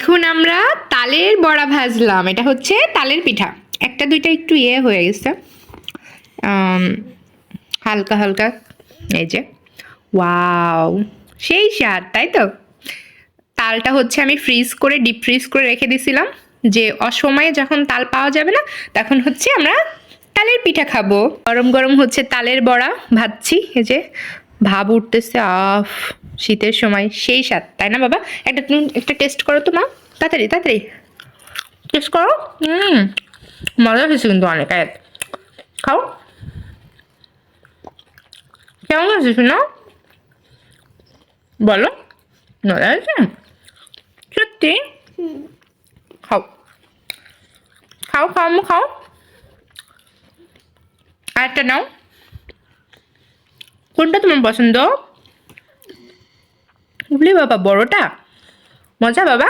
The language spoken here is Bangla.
এখন আমরা তালের বড়া ভাজলাম। এটা হচ্ছে তালের পিঠা। একটা দুইটা একটু হয়ে গেছে, হালকা হালকা। এই যে, ওয়াও, সেই স্বাদ, তাই তো? তালটা হচ্ছে আমি ডিপ ফ্রিজ করে রেখে দিছিলাম, যে অসময়ে যখন তাল পাওয়া যাবে না তখন হচ্ছে আমরা তালের পিঠা খাবো। গরম গরম হচ্ছে তালের বড়া ভাজছি। এই যে ভাব উঠতেছে, আফ, শীতের সময় সেই স্বাদ, তাই না বাবা? তুমি একটা টেস্ট করো তো মা, তাড়াতাড়ি তাড়াতাড়ি টেস্ট করো। মজা হয়েছে কিন্তু অনেক। খাও, কেমন আছে শোনো, বলো, মজা হয়েছে সত্যি? খাও খাও খাও আম্মু, খাও, আরেকটা নাও। কোনটা তোমার পছন্দ? বলি বাবা, বড়টা মজা বাবা।